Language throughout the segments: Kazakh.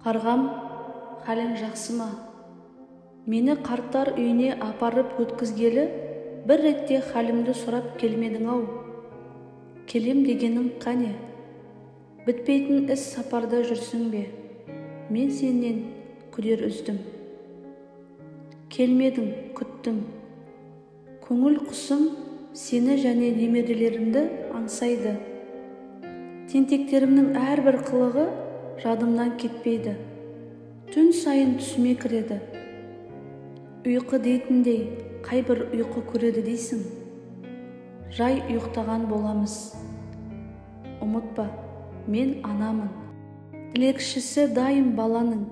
Қарғам, халің жақсы ма? Мені қарттар үйіне апарып өткізгелі, бір ретте халімді сұрап келмедің-ау. Келем дегенің қане? Бітпейтін іс сапарда жүрсің бе? Мен сенен күдер үздім. Келмедің, күттім. Көңіл құсым сені және немерелерімді аңсайды. Тентектерімнің әрбір қылығы жадымнан кетпейді. Түн сайын түсіме кіреді. Ұйқы дейтіндей қайбір ұйқы көреді дейсің. Жай ұйықтаған боламыз. Ұмытпа, мен анамын. Тілекшісі дайым баланың.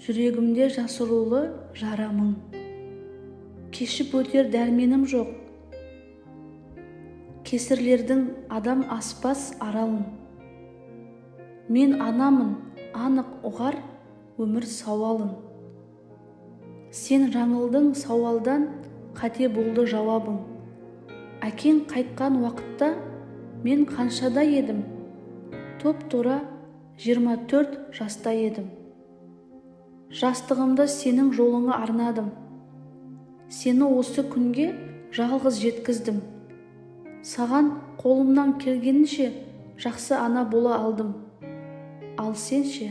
Жүрегімде жасырулы жарамың. Кешіп өтер дәрменім жоқ. Кесірлердің адам аспас аралын. Мен анамын, анық ұғар өмір сауалын. Сен жаңылдың сауалдан, қате болды жауабың. Әкең қайтқан уақытта мен қаншада едім? Топ-тура 24 жаста едім. Жастығымды сенің жолыңа арнадым. Сені осы күнге жалғыз жеткіздім. Саған қолымнан келгенінше жақсы ана бола алдым. Ал сен ше,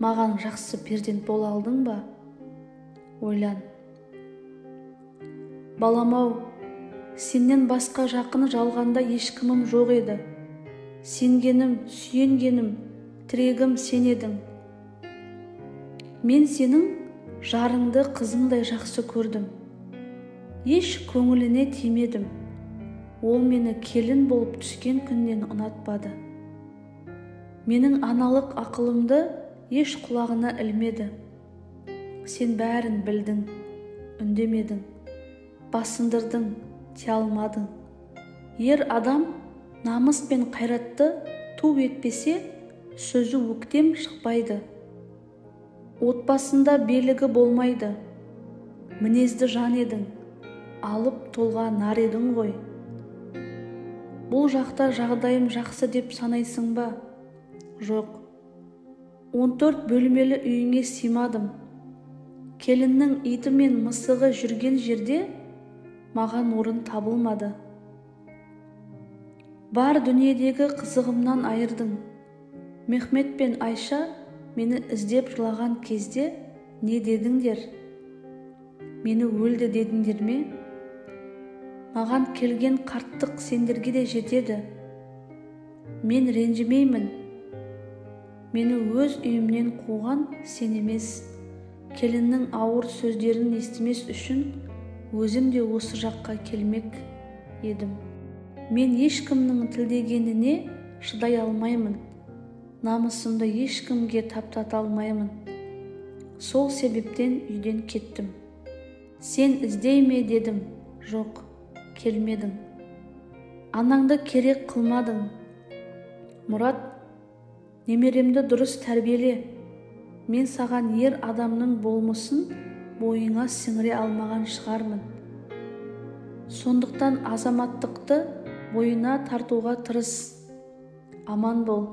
маған жақсы перзент бола алдың ба? Ойлан. Балам-ау, сенен басқа жақын жалғанда ешкімім жоқ еді. Сенгенім, сүйенгенім, тірегім сен едің. Мен сенің жарыңды қызыңдай жақсы көрдім. Еш көңіліне тимедім. Ол мені келін болып түскен күннен ұнатпады. Менің аналық ақылымды еш құлағына ілмеді. Сен бәрін білдің, үндемедің, басындырдың, те алмадың. Ер адам намыс пен қайратты ту етпесе, сөзі өктем шықпайды. Отбасында белігі болмайды. Мінезді жан едің, алып толға нар едің ғой. Бұл жақта жағдайым жақсы деп санайсың ба? Жоқ. 14 бөлмелі үйіңе симадым. Келіннің иті мен мысығы жүрген жерде маған орын табылмады. Бар дүниедегі қызығымнан айырдың. Мехмет пен Айша мені іздеп жылаған кезде не дедіңдер? Мені өлді дедіңдер ме? Маған келген қарттық сендерге де жетеді. Мен ренжімеймін. Мені өз үйімнен қуған сен емес. Келіннің ауыр сөздерін естімес үшін өзім де осы жаққа келмек едім. Мен ешкімнің тілдегеніне шыдай алмаймын. Намысымды ешкімге таптата алмаймын. Сол себептен үйден кеттім. Сен іздейме дедім. Жоқ, келмедің. Анаңды керек қылмадың. Мұрат, немеремді дұрыс тәрбиеле. Мен саған ер адамның болмысын бойыңа сіңіре алмаған шығармын. Сондықтан азаматтықты бойына тартуға тырыс. Аман бол.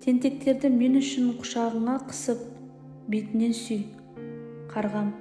Тентектерді мен үшін құшағыңа қысып, бетінен сүй. Қарғам.